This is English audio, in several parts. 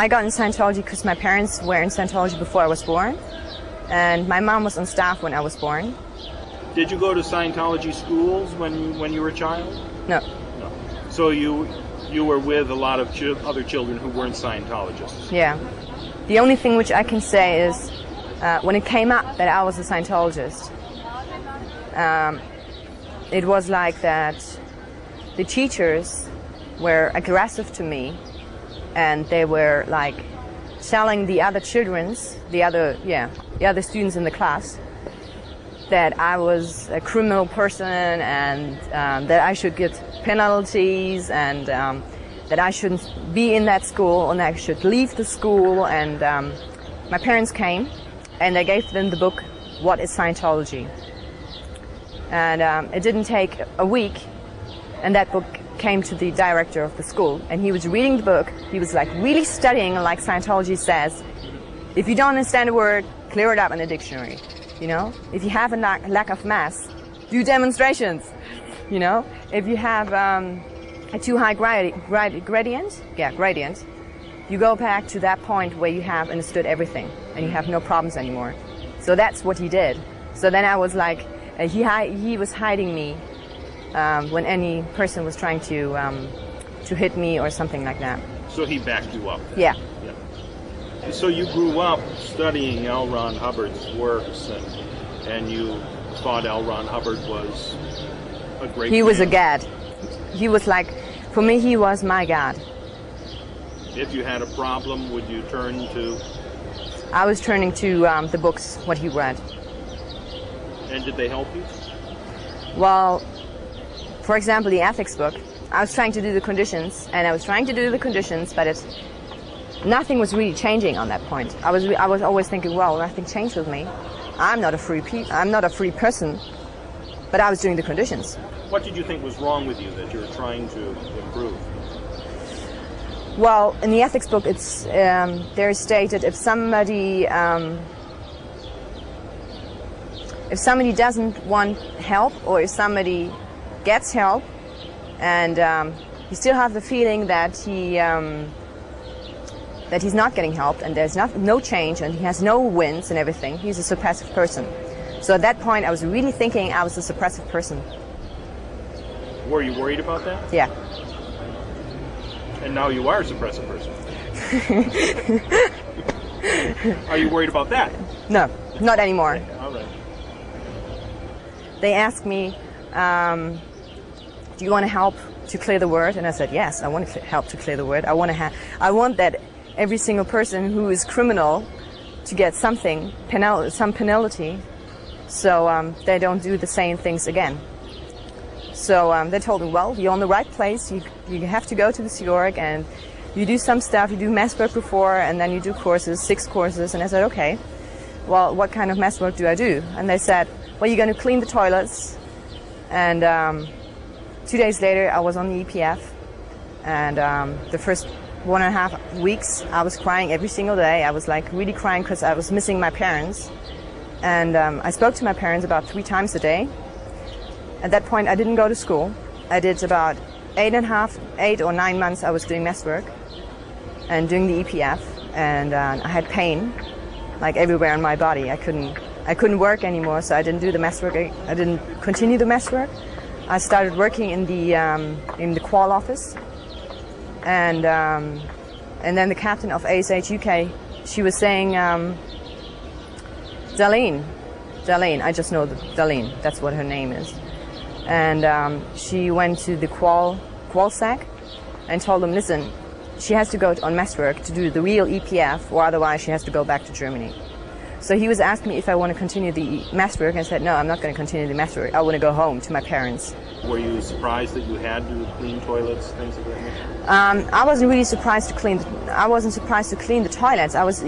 I got in Scientology because my parents were in Scientology before I was born, and my mom was on staff when I was born. Did you go to Scientology schools when you were a child? No. No. So you were with a lot of other children who weren't Scientologists? Yeah. The only thing which I can say is when it came up that I was a Scientologist, it was like that the teachers were aggressive to me, and they were like telling the other the other students in the class that I was a criminal person, and that I should get penalties, and that I shouldn't be in that school, and I should leave the school. And my parents came, and I gave them the book, What is Scientology? And it didn't take a week, and that book came to the director of the school, and he was reading the book. He was like really studying, like Scientology says, if you don't understand a word, clear it up in a dictionary. You know, if you have a lack of mass, do demonstrations. You know, if you have a too high gradient, you go back to that point where you have understood everything and you have no problems anymore. So that's what he did. So then I was like, he was hiding me when any person was trying to hit me or something like that. So he backed you up? Yeah. So you grew up studying L Ron Hubbard's works, and you thought L Ron Hubbard was a great man. Was a god. He was like, for me, he was my god. If you had a problem, would you turn to? I was turning to the books, what he read. And did they help you? Well, for example, the ethics book, I was trying to do the conditions, but nothing was really changing on that point. I was always thinking, well, nothing changed with me. I'm not a free person, but I was doing the conditions. What did you think was wrong with you that you were trying to improve? Well, in the ethics book, it's there is stated if somebody doesn't want help, or if somebody gets help, and you still have the feeling that he's not getting help, and there's no change, and he has no wins and everything, he's a suppressive person. So at that point, I was really thinking I was a suppressive person. Were you worried about that? Yeah. And now you are a suppressive person. Are you worried about that? No, not anymore. Okay, all right. They asked me, do you want to help to clear the word? And I said, yes, I want to help to clear the word. I want that every single person who is criminal to get some penalty, so they don't do the same things again. So they told me, well, you're on the right place. You have to go to the Sea Org, and you do some stuff. You do MEST work before, and then you do courses, 6 courses. And I said, okay, well, what kind of MEST work do I do? And they said, well, you're going to clean the toilets. And 2 days later, I was on the EPF, and the first 1.5 weeks, I was crying every single day. I was like really crying because I was missing my parents. And I spoke to my parents about 3 times a day. At that point, I didn't go to school. I did about 8 or 9 months I was doing MEST work and doing the EPF, and I had pain like everywhere in my body. I couldn't work anymore, so I didn't do the MEST work. I didn't continue the MEST work. I started working in the qual office, and then the captain of ASH UK, she was saying, Darlene, I just know Darlene, that's what her name is. And she went to the qualsec and told them, listen, she has to go on MEST work to do the real EPF, or otherwise she has to go back to Germany. So he was asking me if I want to continue the MEST work, and I said, no, I'm not going to continue the MEST work. I want to go home to my parents. Were you surprised that you had to clean toilets, things like that? I wasn't really surprised to clean. I wasn't surprised to clean the toilets. I was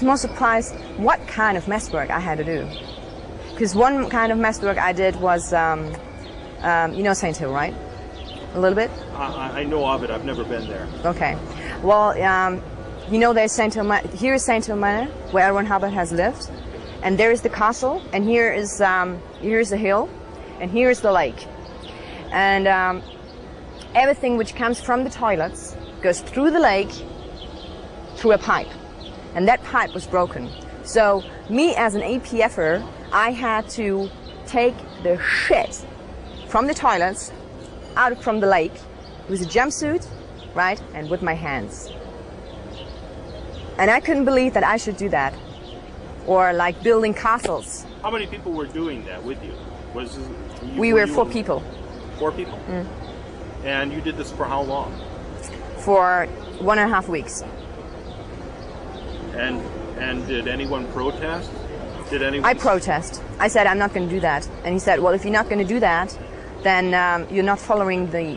more surprised what kind of MEST work I had to do. Because one kind of MEST work I did was, you know St. Hill, right? A little bit? I know of it. I've never been there. Okay. Well, you know there's St. Hill, here is St. Hill Manor, where L Ron Hubbard has lived. And there is the castle, and here is the hill, and here is the lake. And everything which comes from the toilets goes through the lake, through a pipe. And that pipe was broken. So me as an APFer, I had to take the shit from the toilets out from the lake with a jumpsuit, right, and with my hands. And I couldn't believe that I should do that. Or like building castles. How many people were doing that with you? We were 4 people. 4 people? Mm. And you did this for how long? For 1.5 weeks. And did anyone protest? Did anyone? I protest. I said I'm not going to do that, and he said, "Well, if you're not going to do that, then you're not following the.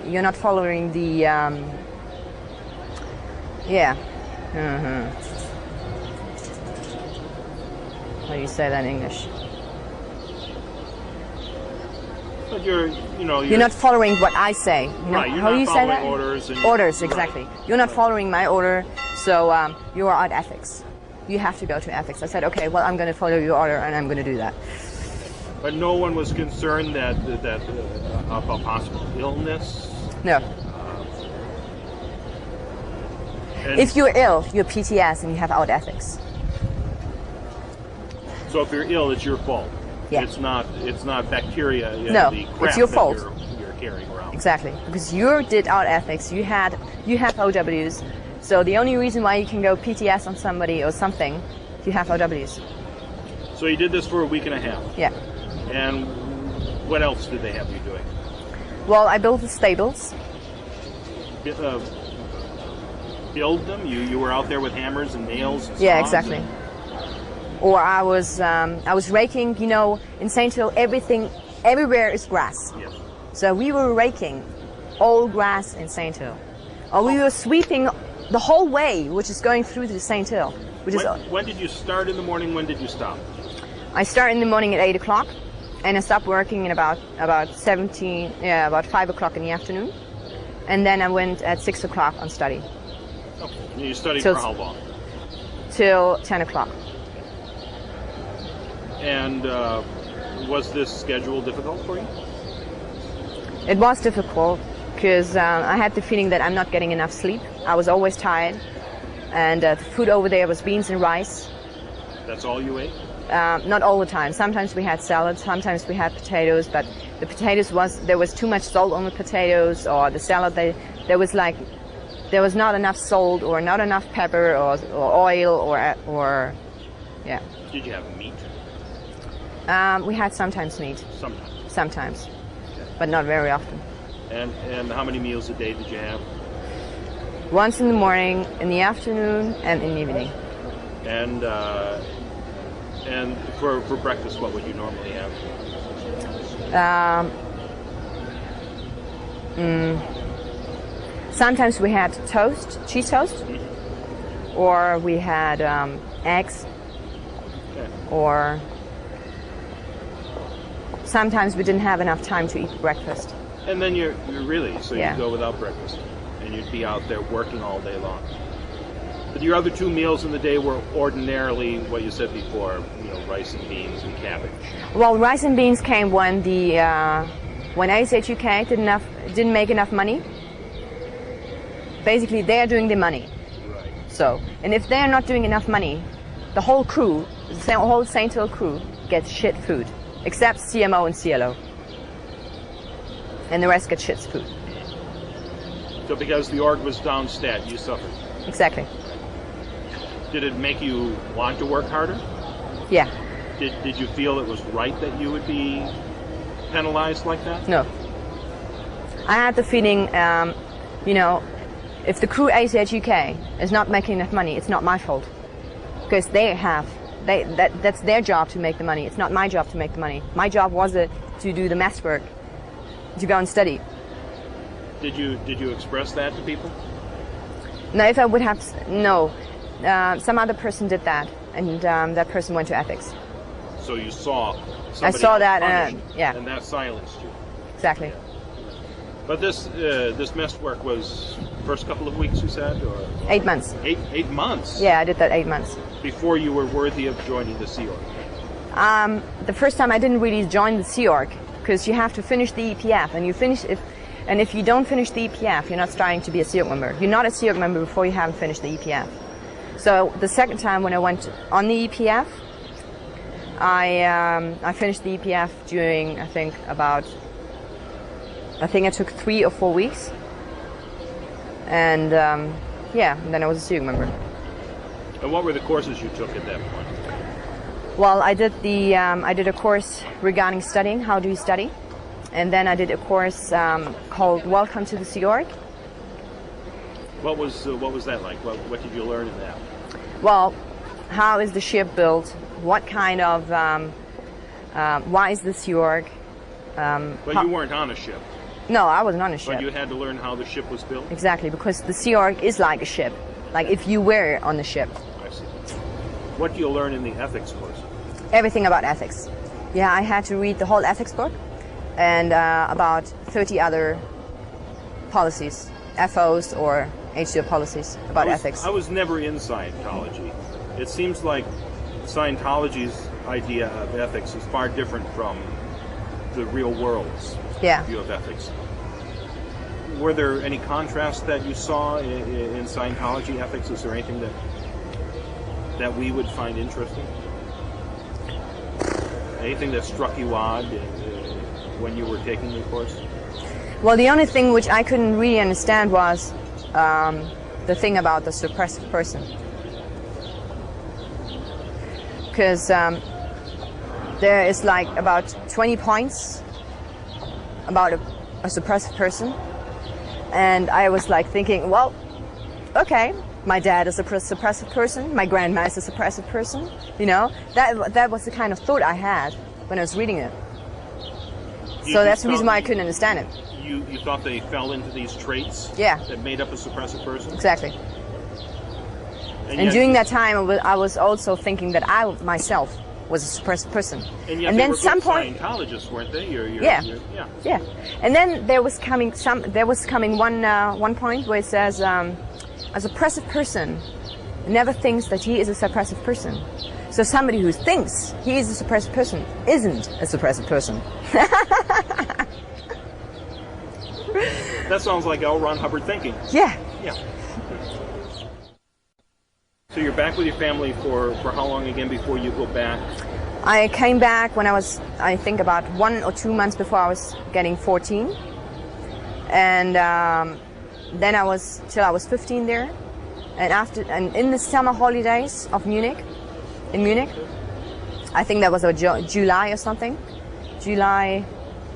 Yeah. How do you say that in English? But you're not following what I say. Right. You're how not do you say that? Orders. Orders, exactly. Right. You're not following my order, so you are out ethics. You have to go to ethics. I said, okay, well, I'm going to follow your order, and I'm going to do that. But no one was concerned that about possible illness. No. If you're ill, you're PTS, and you have out ethics. So if you're ill, it's your fault. Yeah. It's not bacteria. No, the crap it's your fault. You're carrying around. Exactly, because you did out ethics. You have OWs. So the only reason why you can go PTS on somebody or something, you have OWs. So you did this for a week and a half. Yeah. And what else did they have you doing? Well, I built the stables. Build them? You were out there with hammers and nails and Yeah, saws exactly. Or I was raking. You know, in St. Hill, everywhere is grass. Yes. So we were raking all grass in St. Hill. Or we were sweeping the whole way, which is going through to St. Hill. When did you start in the morning? When did you stop? I start in the morning at 8 o'clock, and I stop working at about 5 o'clock in the afternoon, and then I went at 6 o'clock on study. Okay. And you studied for how long? Till 10 o'clock. And was this schedule difficult for you? It was difficult because I had the feeling that I'm not getting enough sleep. I was always tired, and the food over there was beans and rice. That's all you ate? Not all the time. Sometimes we had salad, sometimes we had potatoes, but the potatoes there was too much salt on the potatoes, or the salad there was not enough salt or not enough pepper or oil or yeah. Did you have meat? We had sometimes meat. Sometimes, okay. But not very often. And how many meals a day did you have? Once in the morning, in the afternoon, and in the evening. And for breakfast, what would you normally have? Sometimes we had toast, cheese toast, Mm-hmm. or we had eggs, Okay. or sometimes we didn't have enough time to eat breakfast. And then you're Yeah. you'd go without breakfast, and you'd be out there working all day long. But your other 2 meals in the day were ordinarily what you said before, rice and beans and cabbage. Well, rice and beans came when when ACHUK didn't make enough money. Basically, they're doing the money. Right. So, and if they're not doing enough money, the whole crew, the whole St. Hill crew, gets shit food, except CMO and CLO, and the rest get shit food. So because the org was down stat, you suffered. Exactly. Did it make you want to work harder? Yeah. Did you feel it was right that you would be penalized like that? No. I had the feeling, if the crew ACHUK is not making enough money, it's not my fault. Because that's their job to make the money. It's not my job to make the money. My job was to do the MEST work, to go and study. Did you express that to people? No, if I would have, no. Some other person did that, and that person went to ethics. So you saw somebody I saw that, punished, yeah. And that silenced you. Exactly. Yeah. But this MEST work was first couple of weeks, you said, or 8 months. 8 months. Yeah, I did that 8 months. Before you were worthy of joining the Sea Org. The first time I didn't really join the Sea Org because you have to finish the EPF, and And if you don't finish the EPF, you're not starting to be a SEOC member. You're not a SEOC member before you haven't finished the EPF. So the second time when I went on the EPF, I finished the EPF during, I think I took 3 or 4 weeks. And yeah, and then I was a SEOC member. And what were the courses you took at that point? Well, I did a course regarding studying, how do you study? And then I did a course called Welcome to the Sea Org. What was that like? What did you learn in that? Well, how is the ship built? What kind of why is the Sea Org? But you weren't on a ship. No, I wasn't on a ship. But you had to learn how the ship was built? Exactly, because the Sea Org is like a ship. Like if you were on the ship. I see. What do you learn in the ethics course? Everything about ethics. Yeah, I had to read the whole ethics book and about 30 other policies, FOs or HCO policies about ethics. I was never in Scientology. It seems like Scientology's idea of ethics is far different from the real world's view of ethics. Were there any contrasts that you saw in Scientology ethics? Is there anything that we would find interesting? Anything that struck you odd when you were taking the course? Well, the only thing which I couldn't really understand was the thing about the suppressive person. Because there is like about 20 points about a suppressive person. And I was like thinking, well, okay, my dad is a suppressive person, my grandma is a suppressive person, you know. That was the kind of thought I had when I was reading it. So that's the reason why I couldn't understand it. You thought they fell into these traits that made up a suppressive person? Exactly. And during that time, I was also thinking that I myself was a suppressive person. And yet they were good Scientologists, weren't they? Yeah. And then there was coming one point where it says a suppressive person never thinks that he is a suppressive person. So somebody who thinks he is a suppressive person isn't a suppressive person. That sounds like L Ron Hubbard thinking. Yeah. So you're back with your family for how long again before you go back? I came back when I was, I think, about 1 or 2 months before I was getting 14. And then I was till I was 15 there. And in the summer holidays of Munich, I think that was July or something. July,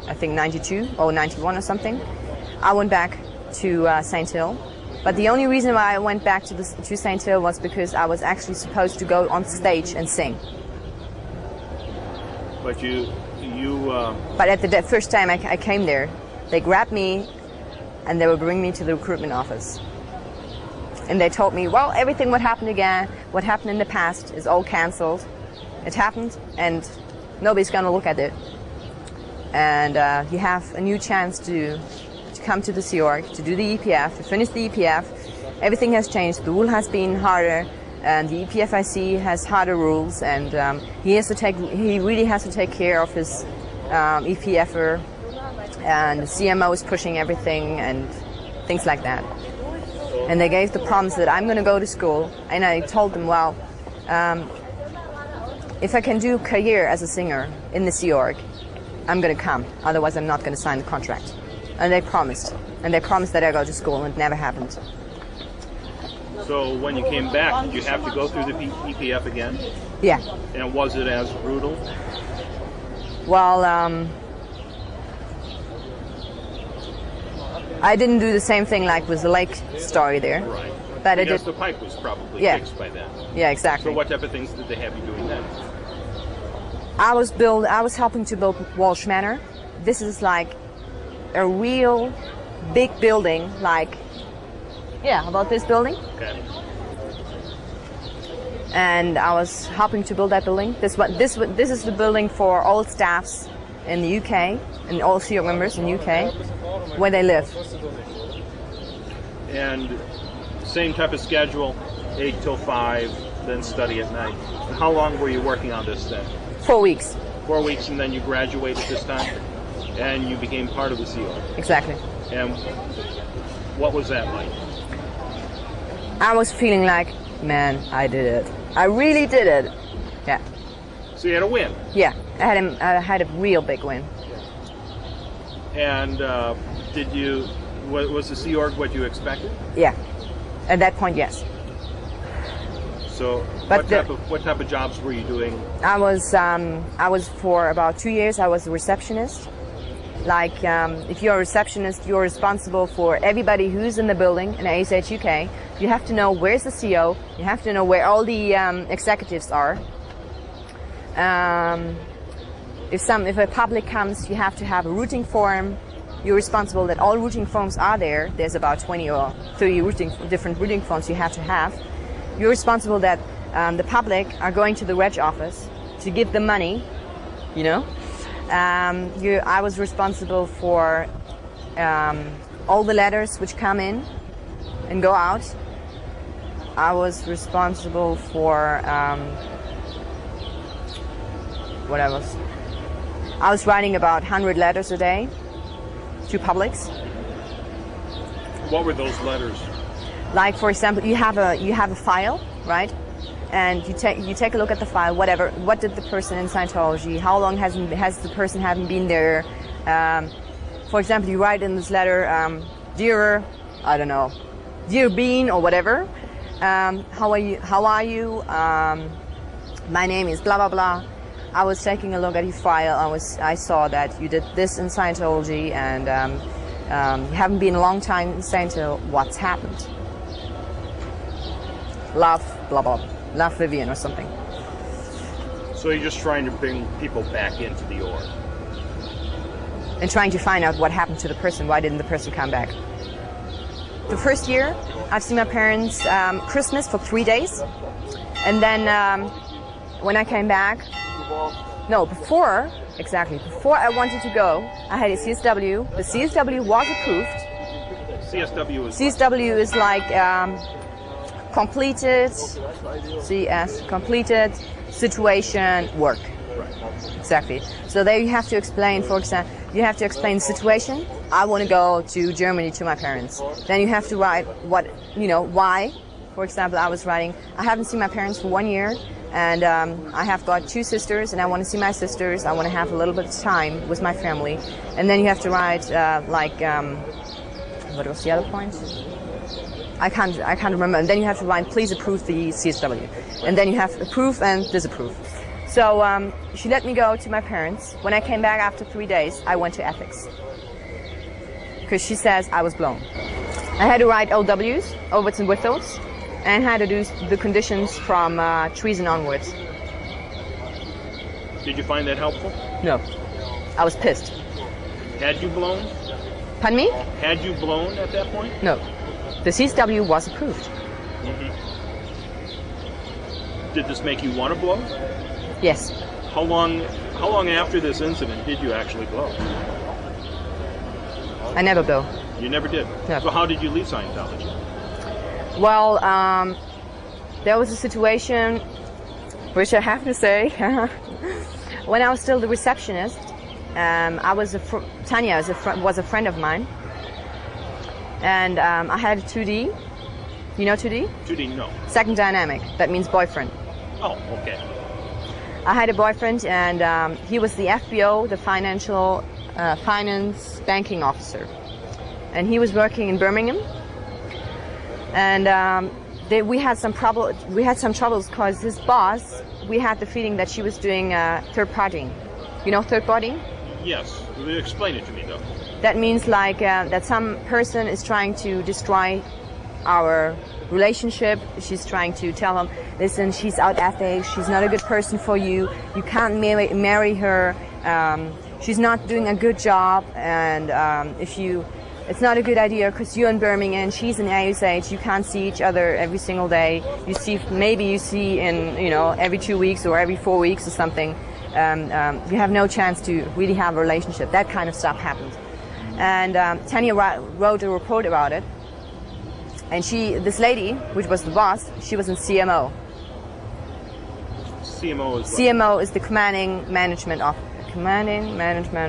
I think 92 or 91 or something. I went back to St. Hill. But the only reason why I went back to St. Hill was because I was actually supposed to go on stage and sing. But But at the first time I came there, they grabbed me and they would bring me to the recruitment office. And they told me, well, everything what happened in the past is all cancelled. It happened and nobody's going to look at it. And you have a new chance to come to the Sea Org, to do the EPF, to finish the EPF. Everything has changed. The rule has been harder, and the EPFIC has harder rules, and he really has to take care of his EPFer, and the CMO is pushing everything and things like that. And they gave the promise that I'm going to go to school, and I told them, well, if I can do career as a singer in the Sea Org, I'm going to come. Otherwise, I'm not going to sign the contract. And they promised. And they promised that I go to school, and it never happened. So when you came back, did you have to go through the EPF again? Yeah. And was it as brutal? Well, I didn't do the same thing like with the lake story there. Right. But because the pipe was probably fixed by then. Yeah, exactly. So what type of things did they have you doing then? I was helping to build Walsh Manor. This is like a real big building, like about this building. Okay. And I was helping to build that building. This is the building for all staffs in the UK and all CEO members in the UK where they live. And same type of schedule, 8 till 5, then study at night. And how long were you working on this then? 4 weeks. 4 weeks, and then you graduated this time, and you became part of the Sea Org. Exactly. And what was that like? I was feeling like, man, I did it. I really did it. Yeah. So you had a win? Yeah, I had a real big win. And was the Sea Org what you expected? Yeah, at that point, yes. So what type of jobs were you doing? I was for about 2 years, I was a receptionist. Like, if you're a receptionist, you're responsible for everybody who's in the building in ASH UK. You have to know where's the CEO, you have to know where all the executives are. If a public comes, you have to have a routing form. You're responsible that all routing forms are there. There's about 20 or 30 different routing forms you have to have. You're responsible that the public are going to the reg office to give them money, you know. I was responsible for all the letters which come in and go out. I was responsible for what else? I was writing about 100 letters a day to publics. What were those letters? Like, for example, you have a file, right? And you take a look at the file. What did the person in Scientology? How long has the person haven't been there? For example, you write in this letter, dear, I don't know, dear Bean or whatever. How are you? My name is blah blah blah. I was taking a look at your file. I saw that you did this in Scientology, and you haven't been a long time in Scientology. What's happened? Love, blah blah, love Vivien or something. So you're just trying to bring people back into the org, and trying to find out what happened to the person. Why didn't the person come back? The first year, I've seen my parents Christmas for 3 days, and then when I came back. No, before I wanted to go, I had a CSW. The CSW was approved. CSW is like completed situation work. Exactly. So there you have to explain, for example, you have to explain the situation. I want to go to Germany to my parents. Then you have to write why. For example, I was writing, I haven't seen my parents for 1 year. And I have got 2 sisters, and I want to see my sisters. I want to have a little bit of time with my family. And then you have to write what was the other point? I can't remember. And then you have to write, please approve the CSW. And then you have to approve and disapprove. So she let me go to my parents. When I came back after 3 days, I went to ethics, because she says I was blown. I had to write OWs, overts and withals, and had to do the conditions from treason onwards. Did you find that helpful? No. I was pissed. Had you blown? Pardon me? Had you blown at that point? No. The CSW was approved. Mm-hmm. Did this make you want to blow? Yes. How long after this incident did you actually blow? I never blow. You never did? No. So how did you leave Scientology? Well, there was a situation, which I have to say, when I was still the receptionist, Tanya was a friend of mine, and I had 2D. You know 2D? 2D, no. Second dynamic. That means boyfriend. Oh, okay. I had a boyfriend, and he was the FBO, the finance banking officer, and he was working in Birmingham. And we had some troubles because his boss, we had the feeling that she was doing third partying. You know third partying? Yes. Explain it to me, though. That means like that some person is trying to destroy our relationship. She's trying to tell him, listen, she's out ethics, she's not a good person for you, you can't marry her, she's not doing a good job, and it's not a good idea because you're in Birmingham, she's in ASH, you can't see each other every single day. Maybe you see in, every 2 weeks or every 4 weeks or something. You have no chance to really have a relationship. That kind of stuff happened. And Tanya wrote a report about it. And this lady, which was the boss, she was in CMO. CMO is what? CMO is the Commanding Management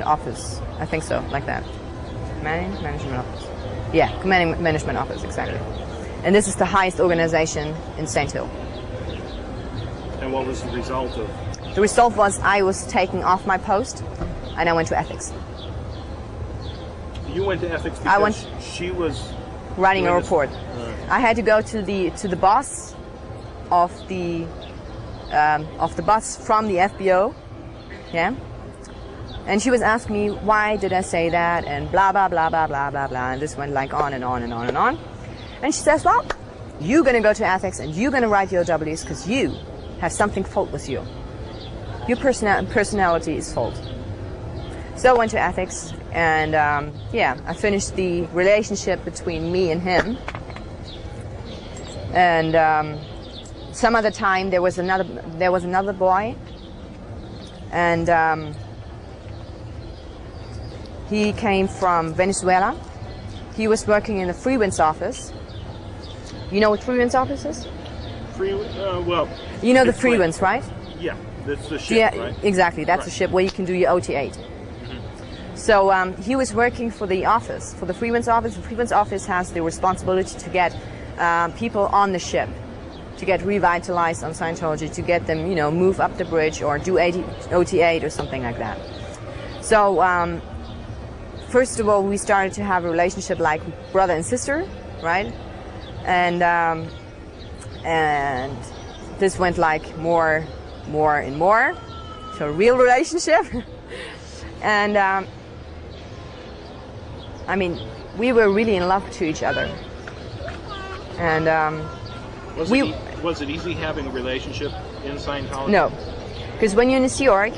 Office. I think so, like that. Commanding Management Office. Yeah, Commanding Management Office, exactly. And this is the highest organization in St. Hill. And what was the result of? The result was I was taken off my post, and I went to ethics. You went to ethics because she was writing a report. I had to go to the boss of the boss from the FBO, yeah. And she was asking me why did I say that and blah blah blah blah blah blah blah, and this went like on and on and on and on. And she says, well, you're gonna go to ethics and you're gonna write your OWs because you have something fault with you. Your personality is fault. So I went to ethics, and yeah, I finished the relationship between me and him. And some other time there was another boy, and he came from Venezuela. He was working in the Freewinds office. You know what Freewinds office is? Well, you know the Freewinds, right? Yeah, that's the ship, yeah, right? Exactly. That's the ship where you can do your OT8. So he was working for the office, for the Freewinds office. The Freewinds office has the responsibility to get people on the ship, to get revitalized on Scientology, to get them, move up the bridge or do OT8 or something like that. So first of all, we started to have a relationship like brother and sister, right? And this went like more and more to a real relationship. And I mean, we were really in love to each other. And was it easy having a relationship in Scientology? No, because when you're in a Sea Org,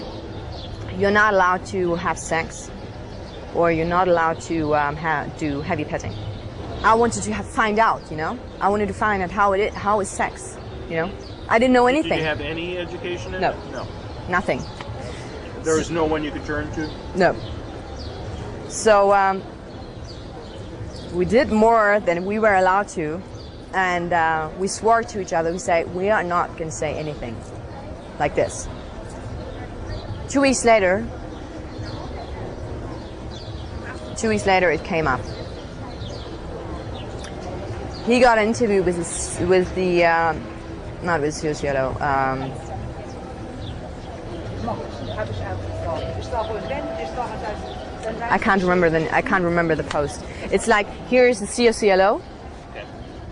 you're not allowed to have sex, or you're not allowed to do heavy petting. I wanted to find out, I wanted to find out how is sex, I didn't know anything. Did you have any education in it? No. Nothing. There was no one you could turn to? No. So we did more than we were allowed to, and we swore to each other. We said, we are not going to say anything like this. 2 weeks later, it came up. He got an interview with the not with Cielo. I can't remember the post. It's like, here's the COCLO,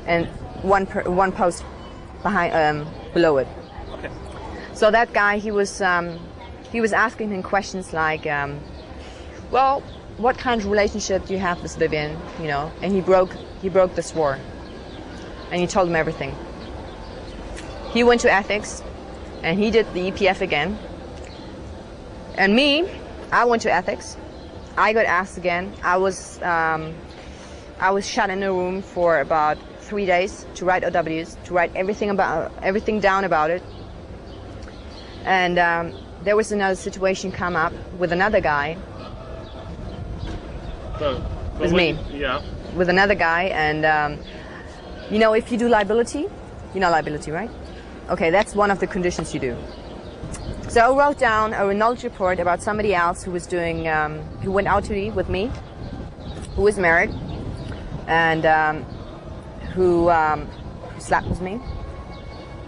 and one post behind below it. Okay. So that guy, he was asking him questions like, well, what kind of relationship do you have with Vivien? And he broke the swore, and he told him everything. He went to ethics, and he did the EPF again. And me, I went to ethics. I got asked again. I was shut in a room for about 3 days to write OWs, to write everything down about it. And there was another situation come up with another guy. With me. Yeah. With another guy, and if you do liability, you know liability, right? Okay, that's one of the conditions you do. So I wrote down a knowledge report about somebody else who was doing, who went out to eat with me, who was married, and who slept with me,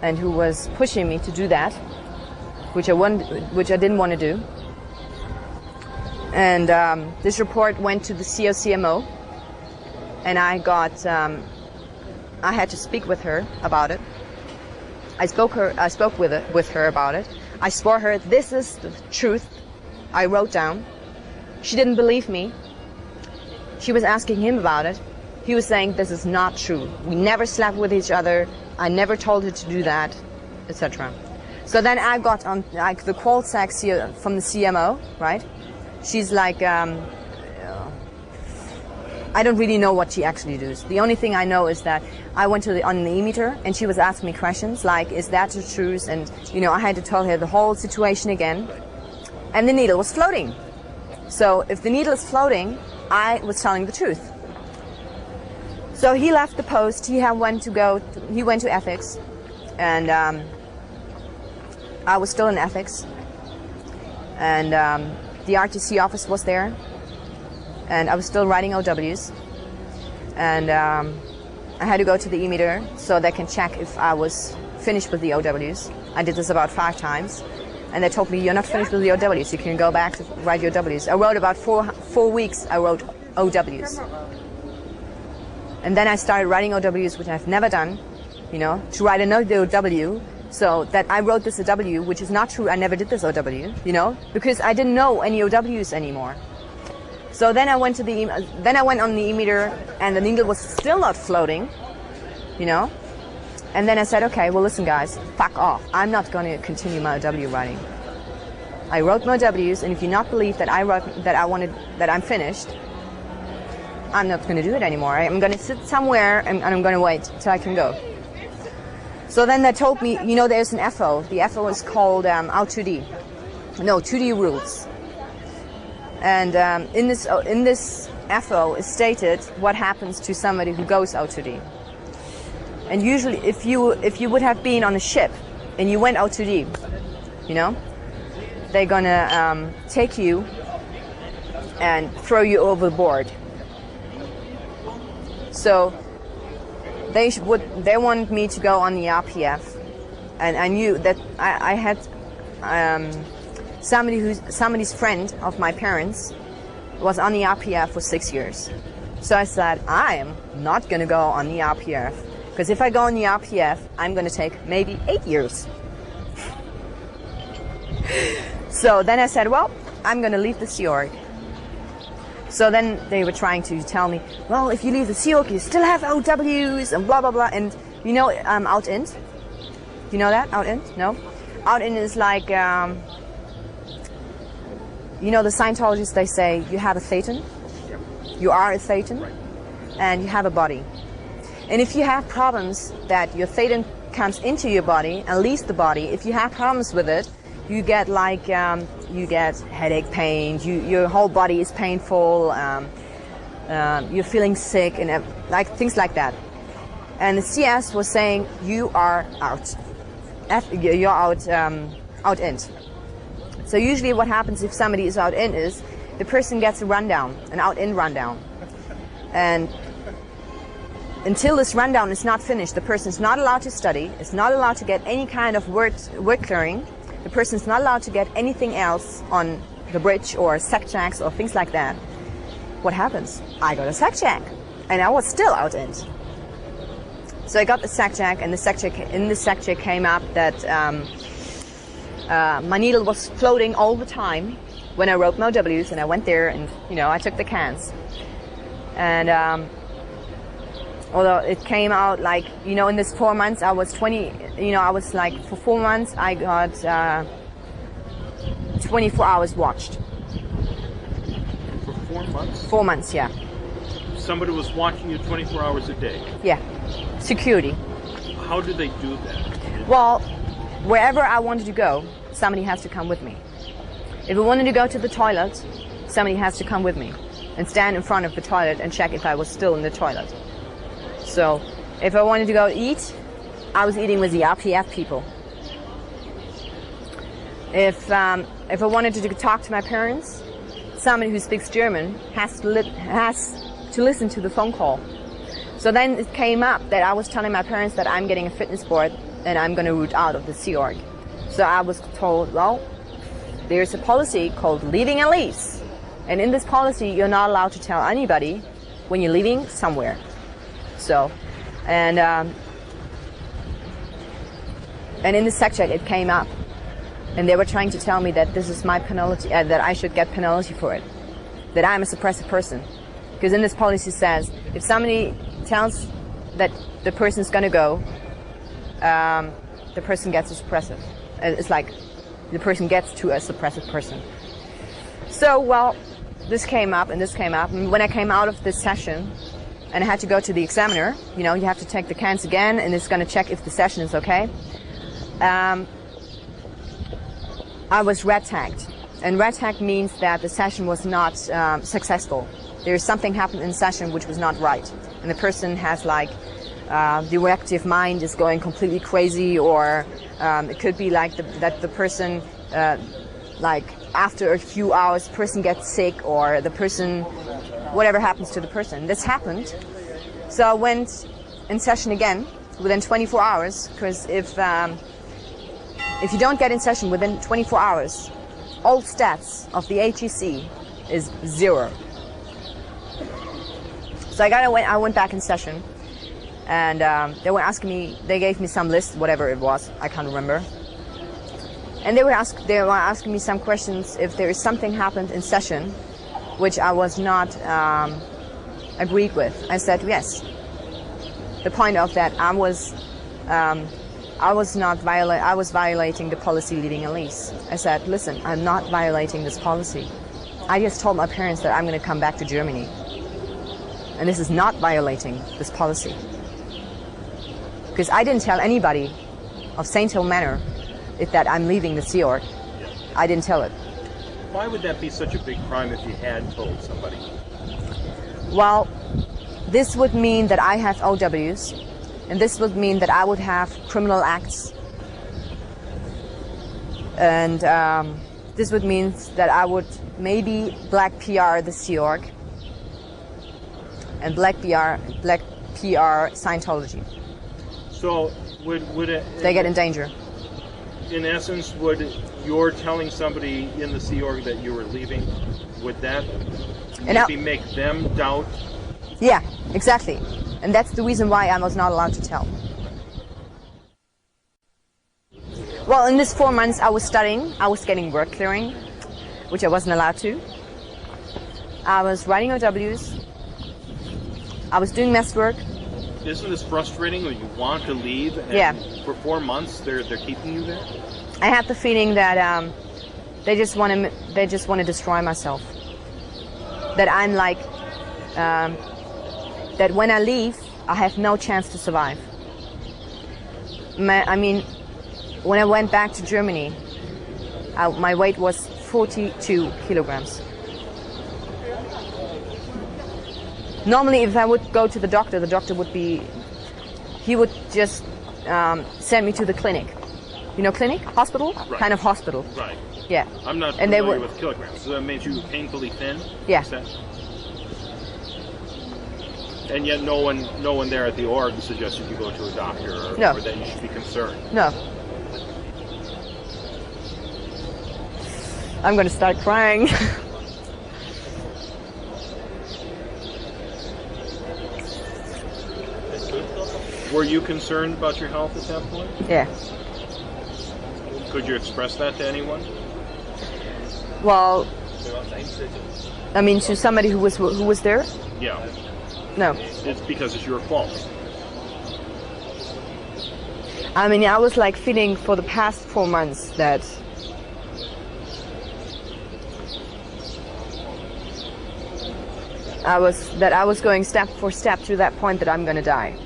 and who was pushing me to do that, which I didn't want to do. And this report went to the COCMO, and I had to speak with her about it. I spoke with her about it. I swore her, this is the truth I wrote down. She didn't believe me. She was asking him about it. He was saying, this is not true. We never slept with each other. I never told her to do that, etc. So then I got on the call sec from the CMO, right? She's like, I don't really know what she actually does. The only thing I know is that I went on the e-meter, and she was asking me questions like, is that the truth? And, I had to tell her the whole situation again. And the needle was floating. So if the needle is floating, I was telling the truth. So he left the post. He went to ethics. And I was still in ethics. And the RTC office was there. and I was still writing OWs, and I had to go to the e-meter so they can check if I was finished with the OWs. I did this about 5 times, and they told me, you're not finished with the OWs, you can go back to write your OWs. I wrote about 4 weeks, I wrote OWs. And then I started writing OWs, which I've never done, you know, to write another OW, so that I wrote this OW, which is not true, I never did this OW, you know, because I didn't know any OWs anymore. So then I went to then I went on the e-meter, and the needle was still not floating, you know. And then I said, okay, well listen guys, fuck off. I'm not going to continue my OW writing. I wrote my OWs, and if you not believe that I'm finished, I'm not going to do it anymore. I'm going to sit somewhere and I'm going to wait till I can go. So then they told me, you know, there's an FO. The FO is called Out-Int. No, 2D rules. And in this FO is stated what happens to somebody who goes Out-Int. And usually, if you would have been on a ship and you went Out-Int, you know, they're gonna take you and throw you overboard. So they wanted me to go on the RPF, and I knew that I had somebody's friend of my parents was on the RPF for 6 years. So I said, I am not going to go on the RPF, because if I go on the RPF, I'm going to take maybe 8 years. So then I said, well, I'm going to leave the Sea Org. So then they were trying to tell me, well, if you leave the Sea Org, you still have OWs and blah, blah, blah. And you know Out-Int? You know that? Out-Int? No? Out-Int is like, you know, the Scientologists, they say you have a Thetan. You are a Thetan. And you have a body. And if you have problems that your Thetan comes into your body and leaves the body, if you have problems with it, you get like, you get headache pain, your whole body is painful, you're feeling sick, and like things like that. And the CS was saying, you are out. You're out, Out-Int. So usually what happens if somebody is Out-Int is the person gets a rundown, an Out-Int rundown. And until this rundown is not finished, the person is not allowed to study, is not allowed to get any kind of work clearing. The person is not allowed to get anything else on the bridge or sec checks or things like that. What happens? I got a sec check, and I was still Out-Int. So I got the sec check, and in the sec check came up that my needle was floating all the time when I wrote my Ws, and I went there and, you know, I took the cans. And although it came out like, you know, in this 4 months I was 20, you know, I was like, for 4 months I got 24 hours watched. For 4 months? 4 months, yeah. Somebody was watching you 24 hours a day? Yeah. Security. How did they do that? Well, wherever I wanted to go, somebody has to come with me. If I wanted to go to the toilet, somebody has to come with me and stand in front of the toilet and check if I was still in the toilet. So if I wanted to go eat, I was eating with the RPF people. If I wanted to talk to my parents, somebody who speaks German has to listen to the phone call. So then it came up that I was telling my parents that I'm getting a fitness board and I'm going to root out of the Sea Org. So I was told, well, there's a policy called leaving and leaves. And in this policy, you're not allowed to tell anybody when you're leaving somewhere. So, and in the sec check it came up, and they were trying to tell me that this is my penalty, that I should get penalty for it, that I'm a suppressive person, because in this policy says if somebody tells that the person's going to go, the person gets a suppressive. It's like the person gets to a suppressive person. So, well, this came up and this came up, and when I came out of this session and I had to go to the examiner, you know, you have to take the cans again and it's going to check if the session is okay. I was red tagged, and red tag means that the session was not successful. There's something happened in the session which was not right, and the person has like the reactive mind is going completely crazy, or it could be like that the person like after a few hours the person gets sick, or the person whatever happens to the person. This happened. So I went in session again within 24 hours, because if you don't get in session within 24 hours, all stats of the HEC is 0. So I went back in session, and they were asking me, they gave me some list, whatever it was, I can't remember. And they were asking me some questions if there is something happened in session which I was not agreed with. I said yes. The point of that, I was violating the policy leading a lease. I said, listen, I'm not violating this policy. I just told my parents that I'm going to come back to Germany. And this is not violating this policy. Because I didn't tell anybody of St. Hill Manor that I'm leaving the Sea Org. I didn't tell it. Why would that be such a big crime if you had told somebody? Well, this would mean that I have OWs, and this would mean that I would have criminal acts. And this would mean that I would maybe black PR the Sea Org and black PR Scientology. So would it... They get in danger. In essence, would your telling somebody in the Sea Org that you were leaving, would that maybe make them doubt? Yeah, exactly. And that's the reason why I was not allowed to tell. Well, in this 4 months I was studying, I was getting work clearing, which I wasn't allowed to. I was writing OWs. I was doing MEST work. Isn't this frustrating when you want to leave and for 4 months they're keeping you there? I had the feeling that they just want to destroy myself. That I'm like that when I leave, I have no chance to survive. I mean, when I went back to Germany, my weight was 42 kilograms. Normally, if I would go to the doctor he would just send me to the clinic. You know, clinic? Hospital? Right. Kind of hospital. Right. Yeah. I'm not familiar with kilograms. So that made you painfully thin? Yeah. And yet no one there at the org suggested you go to a doctor or that you should be concerned. No. I'm going to start crying. Were you concerned about your health at that point? Yeah. Could you express that to anyone? Well, I mean, to somebody who was there? Yeah. No. It's because it's your fault. I mean, I was like feeling for the past 4 months that I was going step for step to that point that I'm going to die.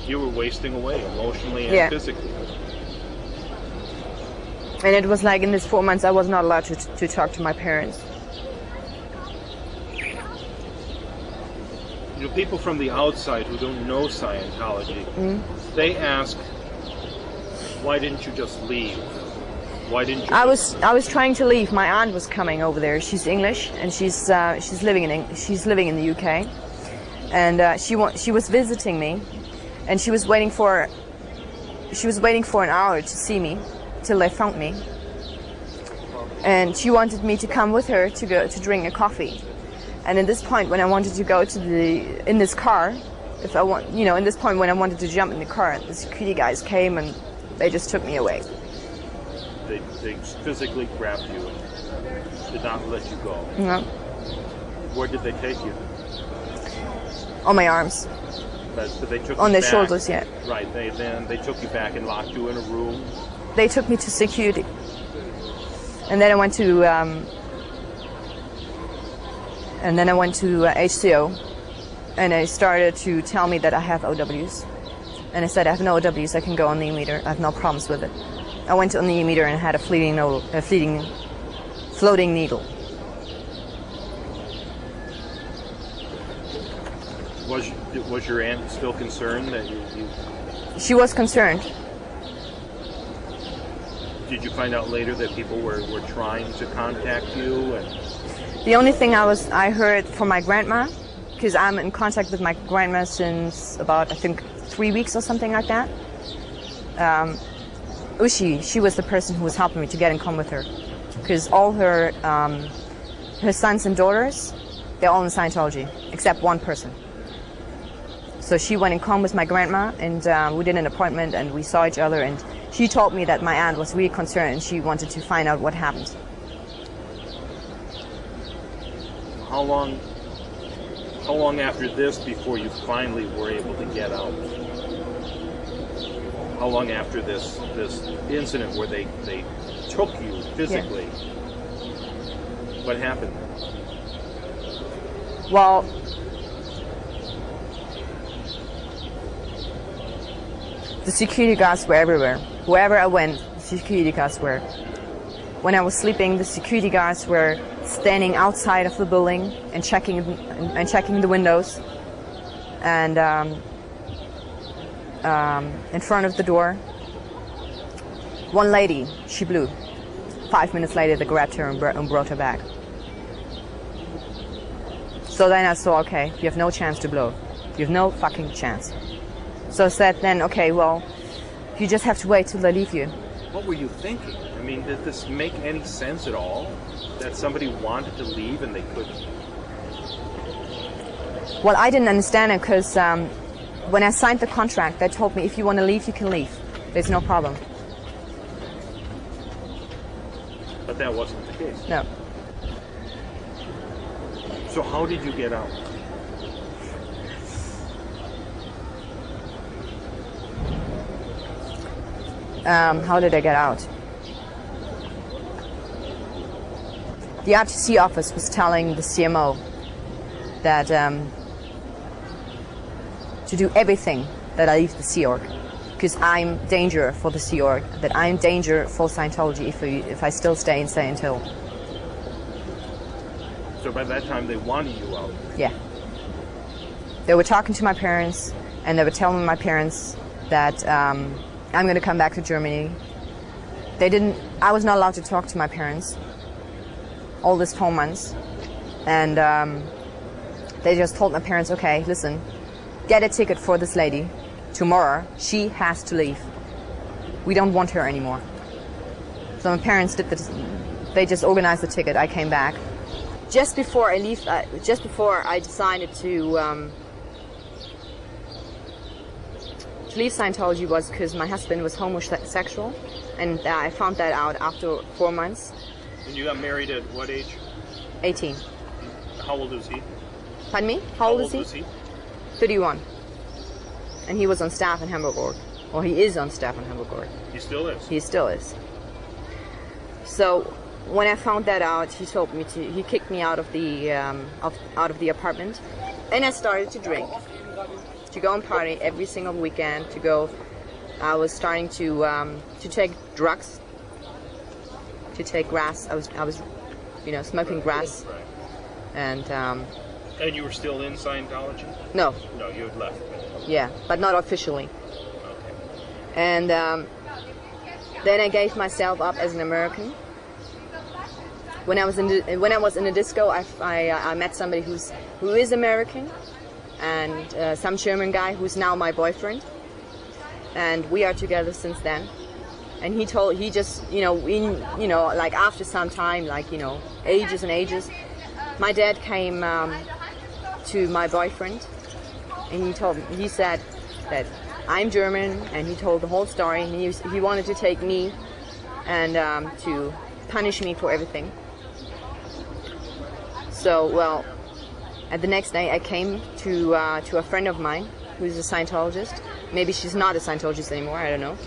You were wasting away emotionally and physically. And it was like in this 4 months I was not allowed to talk to my parents. You know, people from the outside who don't know Scientology, they ask, why didn't you just leave? Why didn't you? I was trying to leave. My aunt was coming over there. She's English, and she's living in the UK, and she was visiting me, and she was waiting for an hour to see me till they found me, and she wanted me to come with her to go to drink a coffee. And at this point, when I wanted to go in this car, in this point when I wanted to jump in the car, the security guys came and they just took me away. They physically grabbed you and did not let you go. No. Where did they take you? On my arms. But they took on you their back. Shoulders, yeah. Right. They took you back and locked you in a room. They took me to security, and then I went to HCO, and they started to tell me that I have OWs, and I said I have no OWs. I can go on the emitter. I have no problems with it. I went on the emitter and had a floating needle. Was your aunt still concerned that you? She was concerned. Did you find out later that people were trying to contact you? The only thing I heard from my grandma, because I'm in contact with my grandma since about, I think, 3 weeks or something like that. She was the person who was helping me to get in contact with her, because all her sons and daughters, they're all in Scientology, except one person. So she went in contact with my grandma, and we did an appointment, and we saw each other, and she told me that my aunt was really concerned, and she wanted to find out what happened. How long after this before you finally were able to get out? How long after this incident where they took you physically? Yeah. What happened? Well, the security guards were everywhere. Wherever I went, the security guards were. When I was sleeping, the security guards were standing outside of the building and checking the windows, and in front of the door. One lady, she blew. 5 minutes later, they grabbed her and brought her back. So then I saw, okay, you have no chance to blow. You have no fucking chance. So I said then, okay, well, you just have to wait till they leave you. What were you thinking? I mean, did this make any sense at all? That somebody wanted to leave and they couldn't? Well, I didn't understand it because when I signed the contract, they told me if you want to leave, you can leave. There's no problem. But that wasn't the case. No. So how did you get out? How did I get out? The RTC office was telling the CMO that to do everything that I leave the Sea Org, because I'm danger for the Sea Org, that I'm danger for Scientology if I still stay in Scientology. So by that time they wanted you out? Yeah. They were talking to my parents, and they were telling my parents that I'm going to come back to Germany. I was not allowed to talk to my parents all this 4 months, and they just told my parents, okay, listen, get a ticket for this lady tomorrow. She has to leave. We don't want her anymore. So my parents did this. They just organized the ticket. I came back. Just before I decided to leave Scientology was because my husband was homosexual, and I found that out after 4 months. And you got married at what age? 18. How old is he? Pardon me? How old is he? 31. And he was on staff in Hamburg. Or he is on staff in Hamburg. He still is? He still is. So when I found that out, he kicked me out of the apartment, and I started to drink, to go and party every single weekend. I was starting to take drugs, to take grass. I was, smoking grass, and you were still in Scientology? No. No, you had left. Yeah, but not officially. Okay. And then I gave myself up as an American. When I was in the disco, I met somebody who is American, and some German guy who's now my boyfriend, and we are together since then. And like after some time, ages and ages, my dad came to my boyfriend, and he said that I'm German, and he told the whole story. He wanted to take me and to punish me for everything. So, well, at the next day I came to a friend of mine who's a Scientologist. Maybe she's not a Scientologist anymore, I don't know.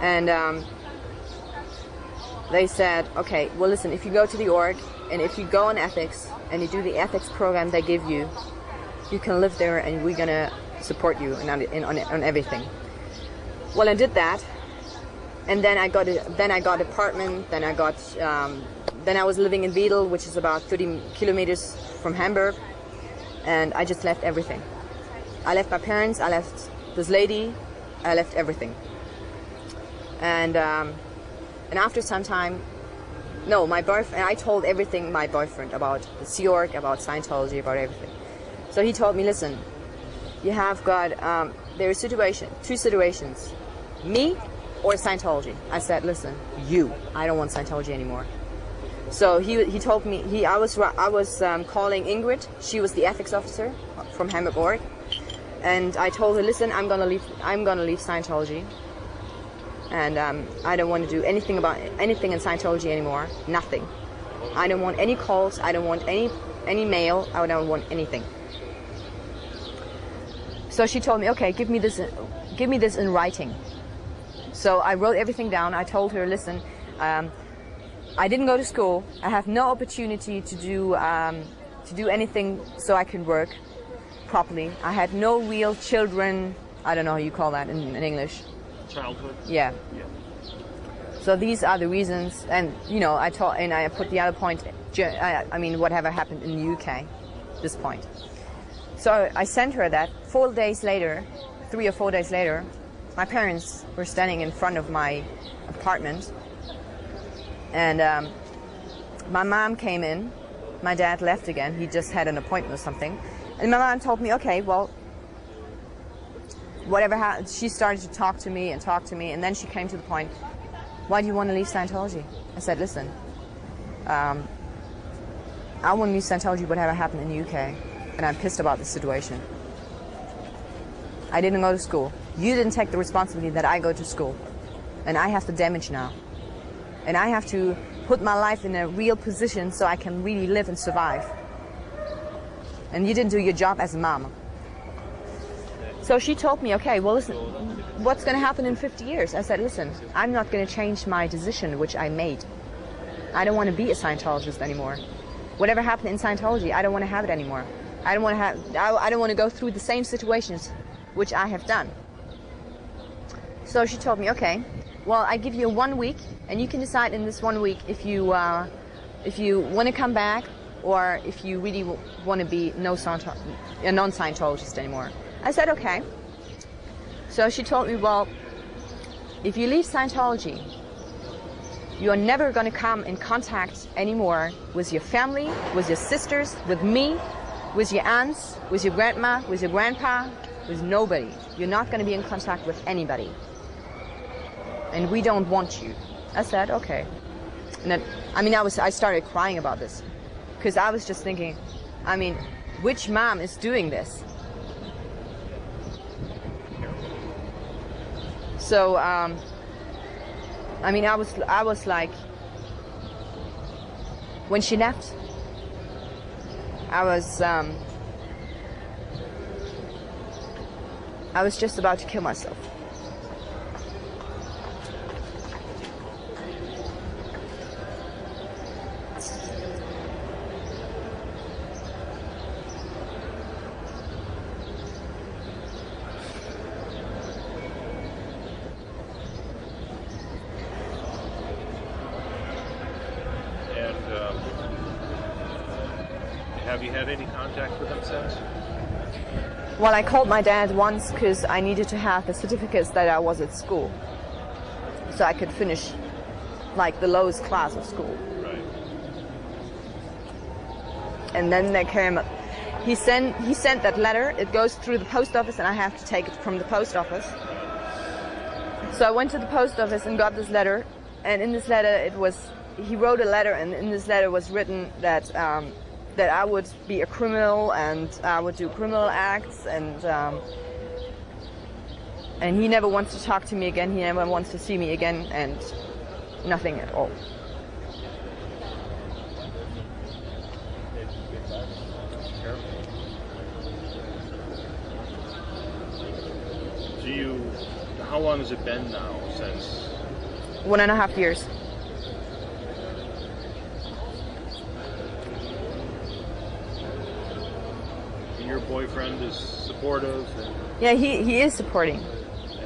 And they said, okay, well listen, if you go to the org, and if you go on ethics, and you do the ethics program they give you, you can live there, and we're gonna support you on everything. Well, I did that, and then I got apartment. Then I was living in Wedel, which is about 30 kilometers from Hamburg, and I just left everything. I left my parents. I left this lady. I left everything. And after some time, No, my boyfriend. I told everything my boyfriend about the Sea Org, about Scientology, about everything. So he told me, listen, you have got there are two situations, me or Scientology. I said, listen, you. I don't want Scientology anymore. So he told me I was calling Ingrid. She was the ethics officer from Hamburg Org, and I told her, listen, I'm gonna leave Scientology. And I don't want to do anything in Scientology anymore. Nothing. I don't want any calls. I don't want any mail. I don't want anything. So she told me, okay, give me this in writing. So I wrote everything down. I told her, listen, I didn't go to school. I have no opportunity to do anything so I can work properly. I had no real children. I don't know how you call that in English. Childhood. Yeah. So these are the reasons, and I put the other point. I mean, whatever happened in the UK, this point. So I sent her that. 3 or 4 days later, my parents were standing in front of my apartment, and my mom came in. My dad left again. He just had an appointment or something, and my mom told me, okay, well. Whatever happened, she started to talk to me, and then she came to the point, why do you want to leave Scientology? I said, listen, I want to leave Scientology whatever happened in the UK, and I'm pissed about the situation. I didn't go to school. You didn't take the responsibility that I go to school, and I have the damage now. And I have to put my life in a real position so I can really live and survive. And you didn't do your job as a mom. So she told me, okay, well, listen, what's going to happen in 50 years? I said, listen, I'm not going to change my decision, which I made. I don't want to be a Scientologist anymore. Whatever happened in Scientology, I don't want to have it anymore. I don't want to go through the same situations which I have done. So she told me, okay, well, I give you 1 week, and you can decide in this 1 week if you want to come back or if you really want to be a non-Scientologist anymore. I said, okay. So she told me, well, if you leave Scientology, you're never going to come in contact anymore with your family, with your sisters, with me, with your aunts, with your grandma, with your grandpa, with nobody. You're not going to be in contact with anybody. And we don't want you. I said, okay. And then, I started crying about this. Because I was just thinking, which mom is doing this? So, I was like, when she left, I was just about to kill myself. Have you had any contact with them since? Well, I called my dad once because I needed to have the certificates that I was at school, so I could finish like the lowest class of school. Right. And then there came, he sent that letter. It goes through the post office, and I have to take it from the post office. So I went to the post office and got this letter, and in this letter he wrote a letter, and in this letter was written that I would be a criminal and I would do criminal acts, and he never wants to talk to me again. He never wants to see me again, and nothing at all. How long has it been now since? 1.5 years. Your boyfriend is supportive? Yeah, he is supporting.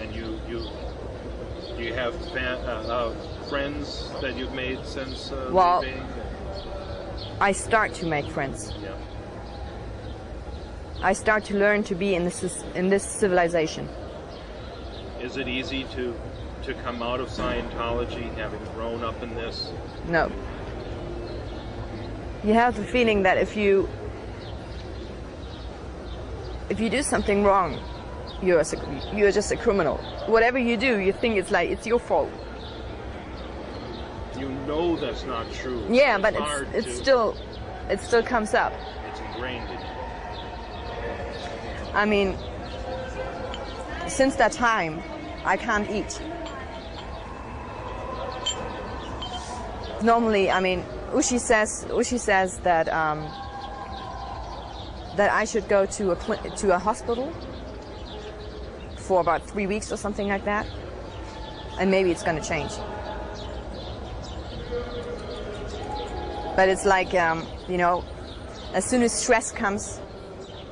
And you have friends that you've made since leaving? I start to make friends. Yeah. I start to learn to be in this civilization. Is it easy to come out of Scientology, having grown up in this? No. You have the feeling that if you do something wrong, you're just a criminal. Whatever you do, you think it's like it's your fault. You know that's not true. Yeah, but it still comes up. It's ingrained in you. I mean, since that time, I can't eat. Normally, I mean, Ushi says that that I should go to a hospital for about 3 weeks or something like that, and maybe it's going to change. But it's like, you know, as soon as stress comes,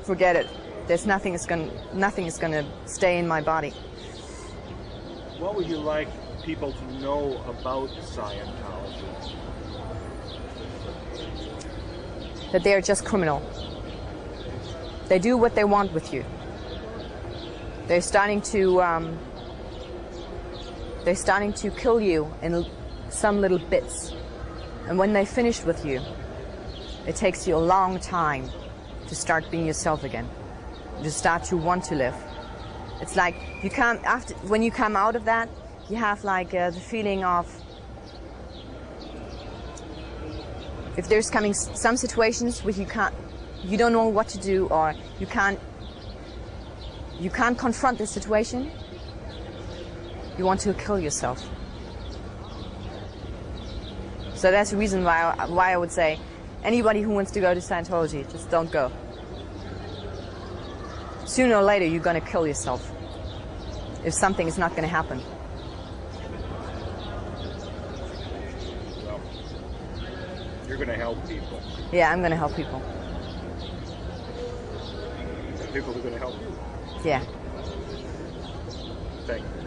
forget it. There's nothing is going to stay in my body. What would you like people to know about Scientology? That they are just criminal. They do what they want with you. They're starting to kill you in some little bits. And when they finish with you, it takes you a long time to start being yourself again. To start to want to live. It's like you can't, when you come out of that, you have like the feeling of, if there's coming some situations where you don't know what to do, or you can't confront the situation, you want to kill yourself. So that's the reason why I would say anybody who wants to go to Scientology, just don't go. Sooner or later, you're going to kill yourself if something is not going to happen. Well, you're going to help people. Yeah, I'm going to help people. And people are going to help you. Yeah. Thank you.